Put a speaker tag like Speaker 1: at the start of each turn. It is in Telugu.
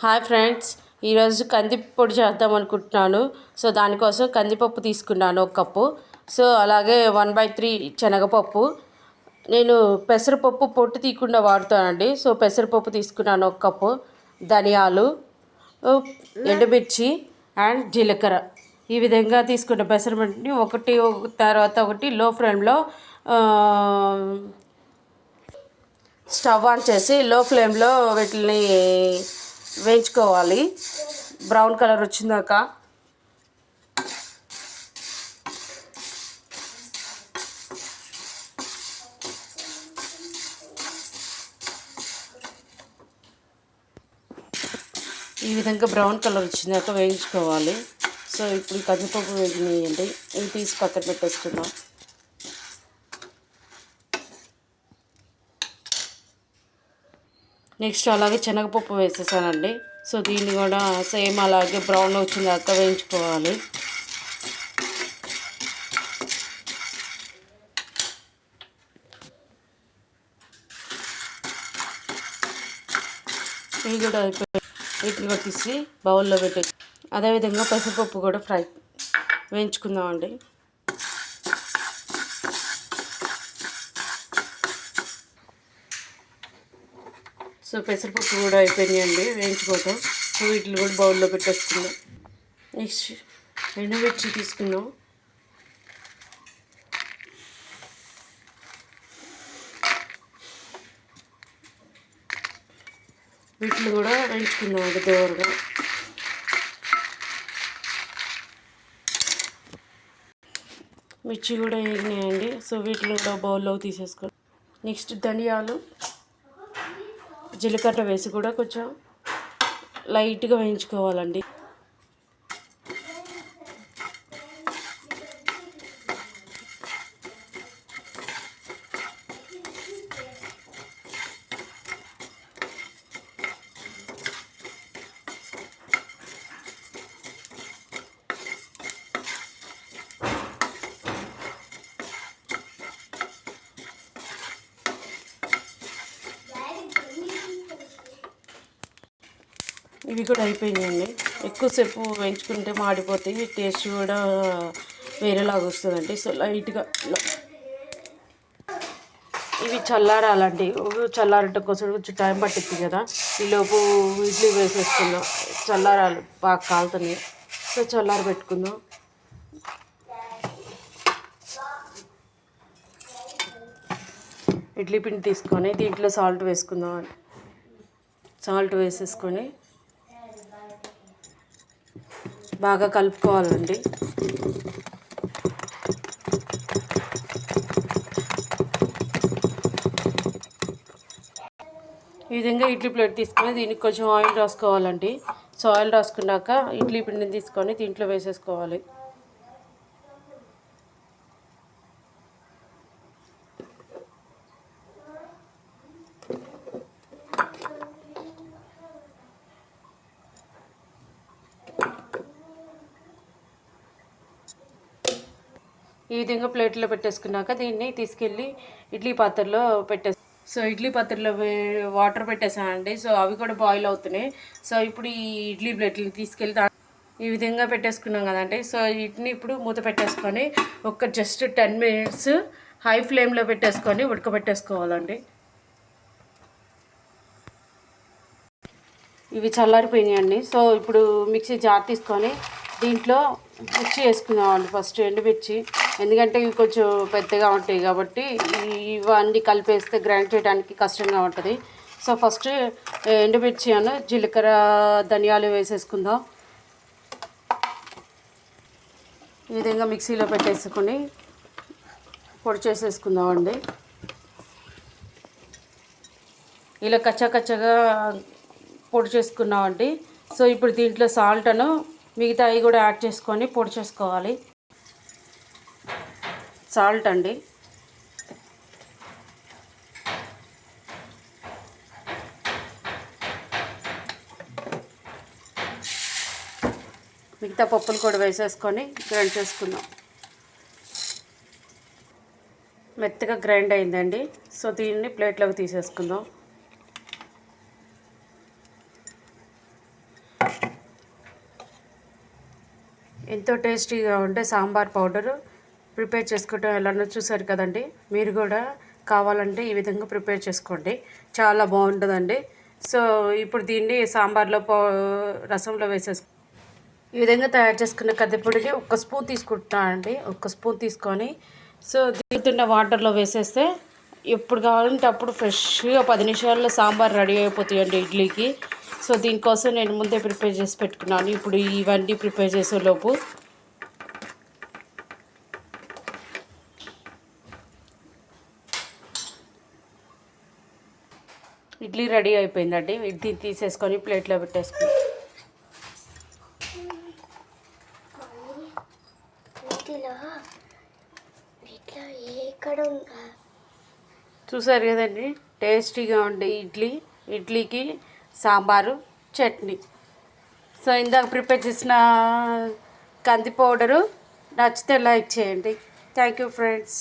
Speaker 1: హాయ్ ఫ్రెండ్స్, ఈరోజు కందిపొడి చేద్దాం అనుకుంటున్నాను. సో దానికోసం కందిపప్పు తీసుకున్నాను 1 కప్పు. సో అలాగే 1/3 శనగపప్పు. నేను పెసరపప్పు పొట్టు తీయకుండా వాడుతానండి. సో పెసరపప్పు తీసుకున్నాను 1 కప్పు. ధనియాలు, ఎండుమిర్చి అండ్ జీలకర్ర. ఈ విధంగా తీసుకున్న పెసరపప్పుని ఒకటి తర్వాత ఒకటి లో ఫ్లేమ్లో స్టవ్ ఆన్ చేసి లో ఫ్లేమ్లో వీటిని వేయించుకోవాలి. బ్రౌన్ కలర్ వచ్చిందాక ఈ విధంగా బ్రౌన్ కలర్ వచ్చిందాక వేయించుకోవాలి. సో ఇప్పుడు కందిపప్పు వేగినాయండి, ఇవి తీసి పక్కన పెట్టేసుకుందాం. నెక్స్ట్ అలాగే శనగపప్పు వేసేసానండి. సో దీన్ని కూడా సేమ్ అలాగే బ్రౌన్ వచ్చిందాక వేయించుకోవాలి. ఇవి కూడా అయిపోయి వీటిని కూడా తీసి బౌల్లో పెట్టి అదేవిధంగా పెసరపప్పు కూడా వేయించుకుందామండి. సో పెసరపప్పు కూడా అయిపోయినాయండి వేయించుకోవటం. సో వీటిని కూడా బౌల్లో పెట్టేసుకుందాం. నెక్స్ట్ ఎండుమిర్చి తీసుకుందాం. వీటిని కూడా వేయించుకుందాం అండి దోరగా. మిర్చి కూడా వేగినాయండి. సో వీటిని కూడా బౌల్లో తీసేసుకోండి. నెక్స్ట్ ధనియాలు, జీలకర్ర వేసి కూడా కొంచెం లైట్గా వేయించుకోవాలండి. ఇవి కూడా అయిపోయినాయండి. ఎక్కువసేపు వేయించుకుంటే మాడిపోతాయి, టేస్ట్ కూడా వేరేలాగా వస్తుందండి. సో లైట్గా ఇవి చల్లారాలండి. చల్లారటం కోసం కొంచెం టైం పట్టింది కదా. ఈలోపు ఇడ్లీ వేసేసుకుందాం. చల్లారాలి, బాగా కాలుతున్నాయి. సో చల్లారి పెట్టుకుందాం. ఇడ్లీ పిండి తీసుకొని దీంట్లో సాల్ట్ వేసుకుందాం. సాల్ట్ వేసేసుకొని బాగా కలుపుకోవాలండి. ఈ విధంగా ఇడ్లీ ప్లేట్ తీసుకొని దీనికి కొంచెం ఆయిల్ రాసుకోవాలండి. సో ఆయిల్ రాసుకున్నాక ఇడ్లీ పిండిని తీసుకొని దీంట్లో వేసేసుకోవాలి. ఈ విధంగా ప్లేట్లో పెట్టేసుకున్నాక దీన్ని తీసుకెళ్ళి ఇడ్లీ పాత్రలో సో ఇడ్లీ పాత్రలో వాటర్ పెట్టేసానండి. సో అవి కూడా బాయిల్ అవుతున్నాయి. సో ఇప్పుడు ఈ ఇడ్లీ ప్లేట్ని తీసుకెళ్ళి ఈ విధంగా పెట్టేసుకున్నాం కదండి. సో వీటిని ఇప్పుడు మూత పెట్టేసుకొని జస్ట్ 10 మినిట్స్ హై ఫ్లేమ్లో పెట్టేసుకొని ఉడకబెట్టేసుకోవాలండి. ఇవి చల్లారిపోయినాయండి. సో ఇప్పుడు మిక్సీ జార్ తీసుకొని దీంట్లో మిర్చి వేసుకుందామండి. ఫస్ట్ ఎండుమిర్చి, ఎందుకంటే ఇవి కొంచెం పెద్దగా ఉంటాయి కాబట్టి ఇవన్నీ కలిపేస్తే గ్రైండ్ చేయడానికి కష్టంగా ఉంటుంది. సో ఫస్ట్ ఎండుమిర్చి అను జీలకర్ర, ధనియాలు వేసేసుకుందాం. ఈ విధంగా మిక్సీలో పెట్టేసుకొని పొడి చేసేసుకుందామండి. ఇలా కచ్చగా పొడి చేసుకున్నామండి. సో ఇప్పుడు దీంట్లో సాల్ట్ అను మిగతావి కూడా యాడ్ చేసుకొని పొడి చేసుకోవాలి. సాల్ట్ అండి, మిగతా పప్పులు కూడా వేసేసుకొని గ్రైండ్ చేసుకుందాం. మెత్తగా గ్రైండ్ అయిందండి. సో దీన్ని ప్లేట్లోకి తీసేసుకుందాం. ఎంతో టేస్టీగా ఉండే సాంబార్ పౌడరు ప్రిపేర్ చేసుకోవటం ఎలానో చూసారు కదండి. మీరు కూడా కావాలంటే ఈ విధంగా ప్రిపేర్ చేసుకోండి, చాలా బాగుంటుందండి. సో ఇప్పుడు దీన్ని సాంబార్లో రసంలో వేసేసి ఈ విధంగా తయారు చేసుకున్న కందిపొడిని 1 స్పూన్ తీసుకుంటున్నానండి. 1 స్పూన్ తీసుకొని సో దిగుతున్న వాటర్లో వేసేస్తే ఎప్పుడు కావాలంటే అప్పుడు ఫ్రెష్గా 10 నిమిషాల్లో సాంబార్ రెడీ అయిపోతాయండి ఇడ్లీకి. సో దీనికోసం నేను ముందే ప్రిపేర్ చేసి పెట్టుకున్నాను. ఇప్పుడు ఇవన్నీ ప్రిపేర్ చేసేలోపు ఇడ్లీ రెడీ అయిపోయిందండి. ఇడ్లీ తీసేసుకొని ప్లేట్లో పెట్టేసుకుని చూసారు కదండి, టేస్టీగా ఉండే ఇడ్లీకి సాంబారు చట్నీ. సో ఇందాక ప్రిపేర్ చేసిన కంది పౌడరు నచ్చితే లైక్ చేయండి. Thank you friends.